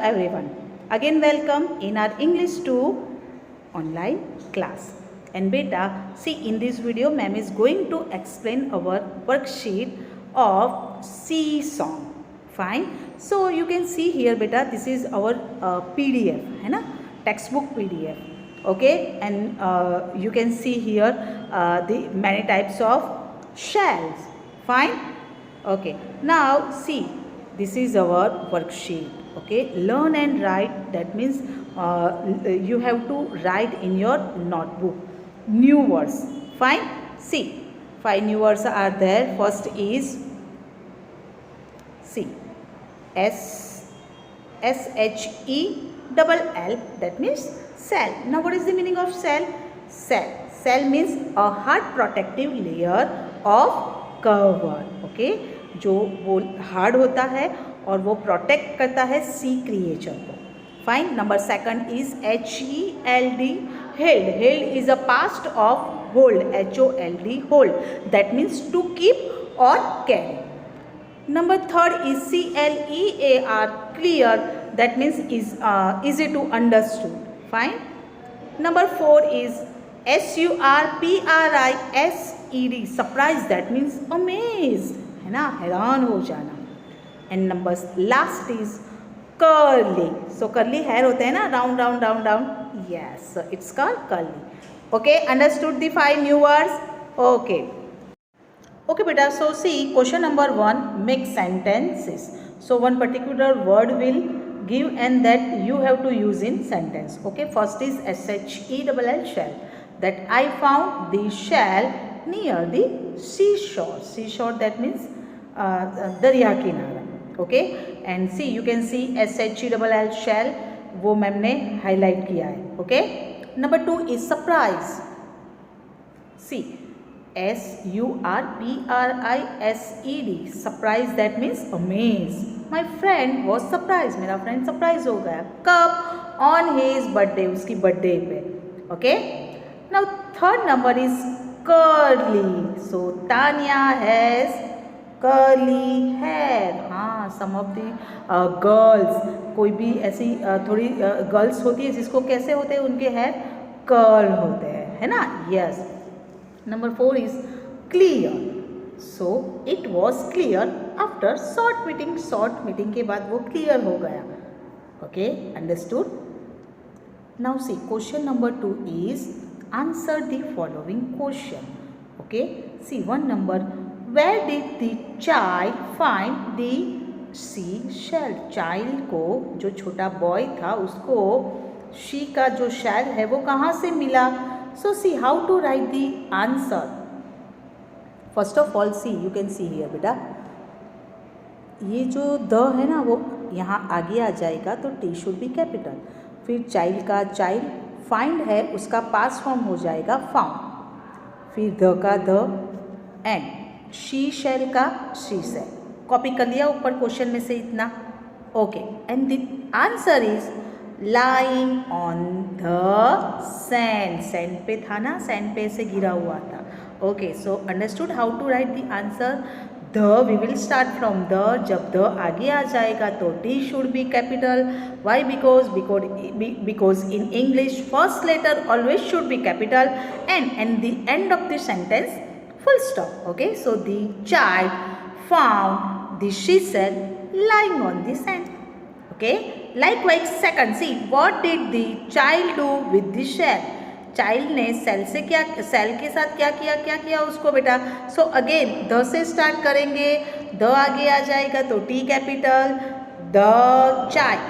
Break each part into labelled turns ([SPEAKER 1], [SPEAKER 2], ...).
[SPEAKER 1] everyone. Again welcome in our English 2 online class. And beta, see in this video ma'am is going to explain our worksheet of C song. Fine. So you can see here beta, this is our PDF, है ना, textbook PDF. Okay, and you can see here the many types of shells. Fine. Okay, now see, this is our worksheet. Okay, learn and write, that means you have to write in your notebook new words. Fine. See, 5 new words are there. First is see, SHELL, that means cell. Now what is the meaning of cell? Cell means a hard protective layer of cover. Okay, जो वो hard होता है और वो protect करता है sea creature को. Fine. Number second is HELD, held. Held is a past of hold, HOLD, hold, that means to keep और carry. Number third is CLEAR, clear, that means is easy to understood. Fine. Number four is SURPRISED, surprise, that means amazed, है ना, हैरान हो जाना. And number last is curly. So curly hair होते हैं ना, round round round round. Yes, it's called curly. Okay, understood the 5 new words. Okay okay बेटा, so see question number 1, make sentences. So one particular word will give and that you have to use in sentence. Okay, first is SHELL, shell, that I found the shell near the seashore. Seashore, that means दरिया किनारा. Okay, and see, you can see SHELL, shell, वो ma'am ने highlight किया है. Okay, number 2 is surprise. See, SURPRISED, surprise, that means amaze. My friend was surprised, मेरा friend surprise हो गया. कब? On his birthday, उसकी बर्थडे पे. Okay, now third number is curly. So Tanya has curly hair. हाँ, some of the girls, कोई भी ऐसी थोड़ी गर्ल्स होती है जिसको कैसे होते हैं, उनके हेयर कर्ल होते हैं, है ना. Yes. Number 4 is clear. So it was clear after short meeting. Short meeting के बाद वो क्लियर हो गया. Okay, understood. Now C question number 2 is answer the following question. Okay, C 1 number, where did the child find the sea shell. Child को, जो छोटा boy था, उसको शी का जो शेल है वो कहाँ से मिला. So see how to write the answer. First of all see, you can see here बेटा, ये जो द है ना वो यहाँ आगे आ जाएगा तो टी शुड बी कैपिटल. फिर चाइल्ड का चाइल्ड, फाइंड है उसका पास फॉर्म हो जाएगा फाउंड. फिर द का द, एंड शी शेल का शी शेल. कॉपी कर लिया ऊपर क्वेश्चन में से इतना. Okay, and the answer is lying on the sand. Sand पे था ना, सैंड पे से गिरा हुआ था. Okay, so understood how to write the answer. The, we will start from the. जब द आगे आ जाएगा तो T should be capital. Why? Because in English first letter always should be capital, and the end of the sentence full stop. Okay, so the child found the sea shell lying on the sand. Okay, likewise second, see what did the child do with the shell. Child ने shell से क्या, shell के साथ क्या किया उसको बेटा. So again the से स्टार्ट करेंगे, द आगे आ जाएगा तो T capital. The child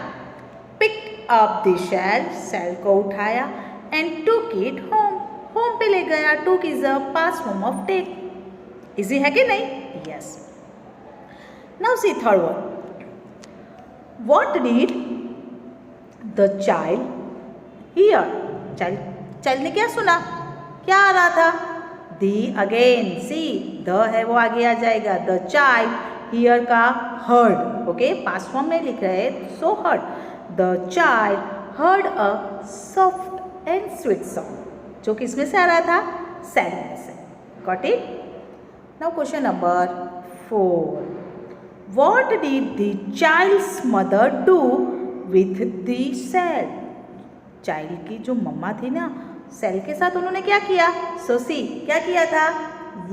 [SPEAKER 1] pick up the shell, shell को उठाया, एंड टूक इट होम. होम पे ले गया. Took is a past form of take. Easy है कि नहीं? Yes. Now C third one, what did the child hear. Child ने क्या सुना, क्या आ रहा था? दी. अगेन सी, द है वो आगे आ जाएगा. द चाइल्ड हियर का हर्ड. ओके, पास्ट फॉर्म में लिख रहे हैं, so heard. The child heard a soft and sweet song. जो किस में से आ रहा था? सैंड में से. Got it? Now question number 4, What did the child's mother do with the cell. Child की जो मम्मा थी ना, सेल के साथ उन्होंने क्या किया? सो सी, क्या किया था?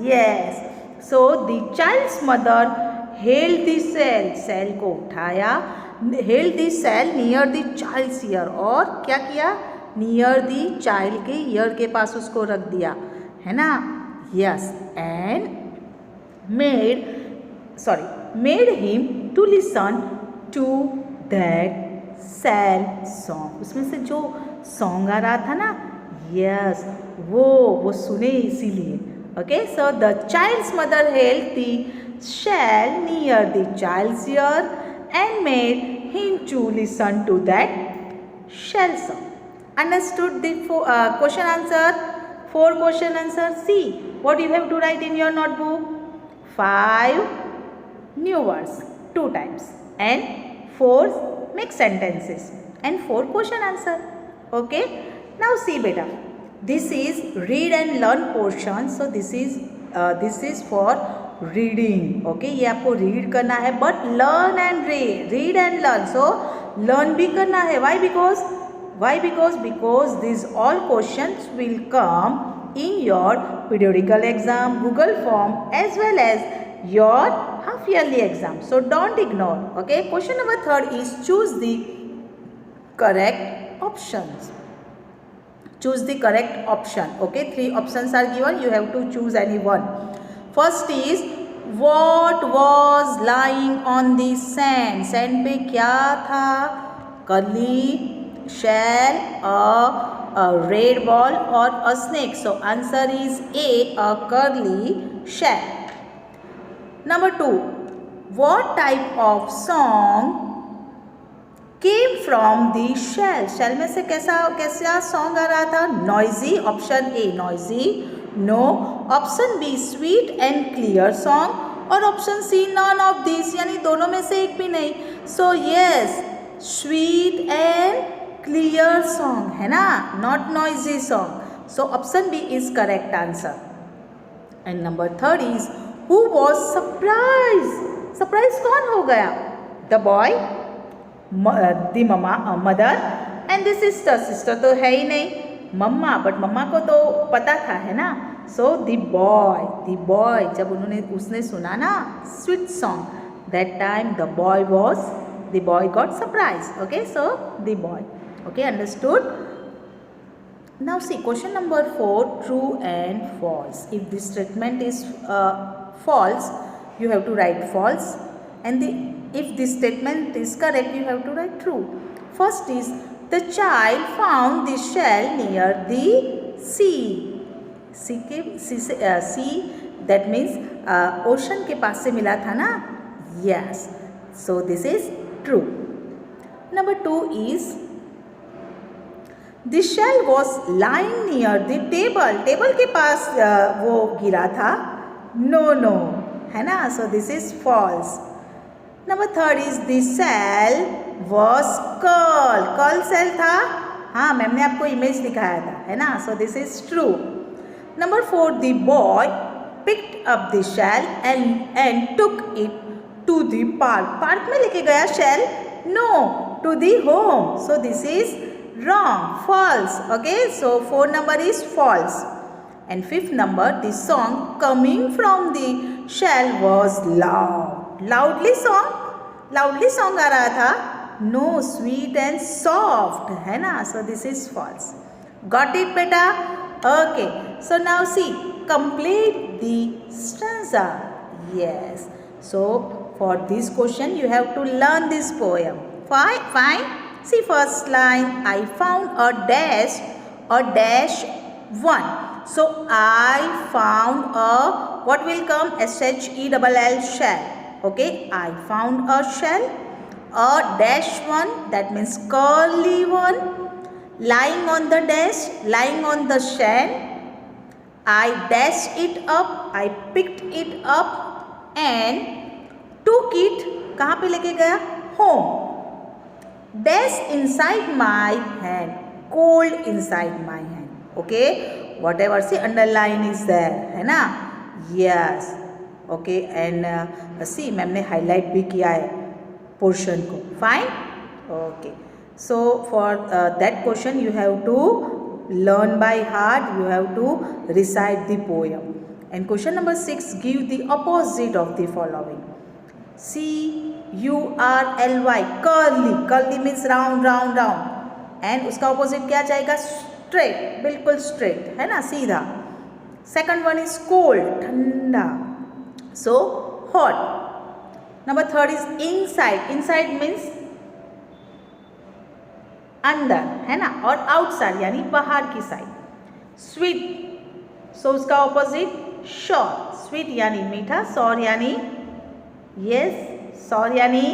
[SPEAKER 1] Yes, so the child's mother held the shell, shell को उठाया, held the shell near the child's ear, और क्या किया? नियर द चाइल्ड के ईयर के पास उसको रख दिया, है ना? Yes, and made him to listen to that sad song. उसमें से जो सॉन्ग आ रहा था ना, यस, वो सुने इसीलिए. Okay, so the child's mother held the shell near the child's ear and made him to listen to that shell song. Understood the question answer? 4 question answer. See what you have to write in your notebook. 5 new words 2 times and 4 make sentences and 4 question answer. Okay, now see beta, this is read and learn portion. So this is for reading. Okay, ये आपको read करना है, but learn and read and learn. So learn भी करना है. Why? Because these all questions will come in your periodical exam, Google form, as well as your half yearly exam. So don't ignore. Okay, question number 3 is choose the correct options. Choose the correct option. Okay, 3 options are given, you have to choose any one. First is what was lying on the sand. Sand पे क्या था? curly shell, a red ball, or a snake. So answer is A curly shell. Number 2, what type of song came from the shell? Shell में से कैसा song आ रहा था? Noisy. Option A noisy. No. Option B sweet and clear song, और option C none of these, यानी दोनों में से एक भी नहीं. So yes, sweet and clear song, है ना, not noisy song. So option B is correct answer. And number 3 is who was surprised? Surprise कौन हो गया? The boy, the mother and the sister. Sister तो है ही नहीं, मम्मा, बट मम्मा को तो पता था, है ना. So the boy जब उसने सुना ना sweet song, that time the boy got surprised. Okay, so the boy. Okay, understood? Now see question number 4, true and false. If this statement is false, you have to write false, and if this statement is correct, you have to write true. First is the child found the shell near the sea. Sea, that means ocean के पास से मिला था ना. Yes, so this is true. Number 2 is the shell was lying near the table. Table के पास वो गिरा था. No, है ना. So this is false. Number 3 is the shell was curl shell था. हाँ, मैम ने आपको इमेज दिखाया था, है ना. So this is true. Number 4, the boy picked up the shell and took it to the park. Park में लेके गया shell? No, to the home. So this is wrong, false. Okay, so 4 number is false. And 5th number, the song coming from the shell was loud. Loudly song आ रहा था. No, sweet and soft, है ना. So this is false. Got it beta? Okay, so now see, complete the stanza. Yes, so for this question you have to learn this poem. Fine. See first line, I found a dash 1. So I found a, what will come? shell. Okay, I found a shell, a dash 1, that means curly one, lying on the dash, lying on the shell. I dashed it up, I picked it up and took it, कहाँ पे लेके गया? Home. Dash inside my hand, cold inside my hand. Okay, whatever, see underline is there, है ना. Yes, okay, and see ma'am ने highlight भी किया है portion को. Fine. Okay. So for that question you have to learn by heart, you have to recite the poem. And question number 6, give the opposite of the following. CURLY, curly. Curly means round round round. And उसका opposite क्या जाएगा? Straight, बिल्कुल straight, है ना, सीधा. Second one is cold, ठंडा. So hot. Number third is inside. Inside means अंदर, है ना, और आउटसाइड यानी बाहर की साइड. स्वीट, सो उसका ऑपोजिट शॉर. स्वीट यानी मीठा, सॉर यानी यस, सॉर यानी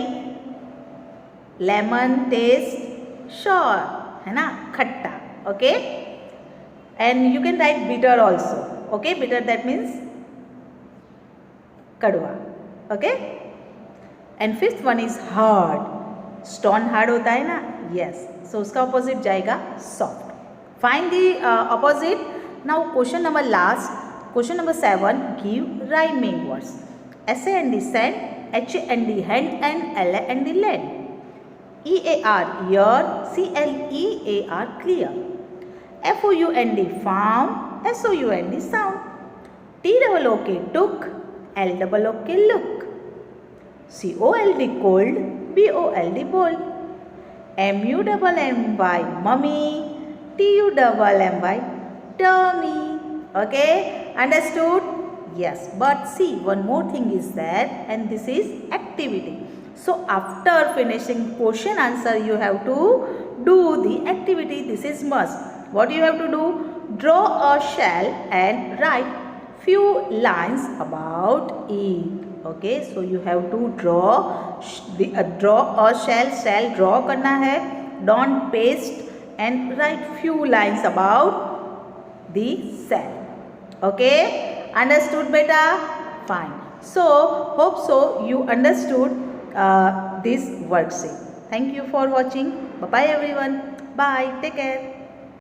[SPEAKER 1] लेमन टेस्ट, शॉर है ना, खट्टा. Okay. And you can write bitter also. Okay, bitter that means कड़वा. Okay. And fifth one is hard. Stone hard होता है ना, यस. सो उसका ऑपोजिट जाएगा soft. Find the opposite. Now question number last, question number 7, give rhyming words. SAND sand, HAND hand and LAND land. EAR ear, CLEAR clear. FOUND farm, SOUND sound. TOOK took, LOOK look. COLD cold, BOLD bold. MUMMY mummy, TUMMY tummy. Okay, understood? Yes, but see, one more thing is that, and this is activity. So after finishing question answer you have to do the activity. This is must. What you have to do? Draw a shell and write few lines about it. Okay, so you have to draw a shell. Draw करना है. Don't paste and write few lines about the shell. Okay, understood beta? Fine. So hope so you understood this worksheet. Thank you for watching. Bye bye everyone. Bye. Take care.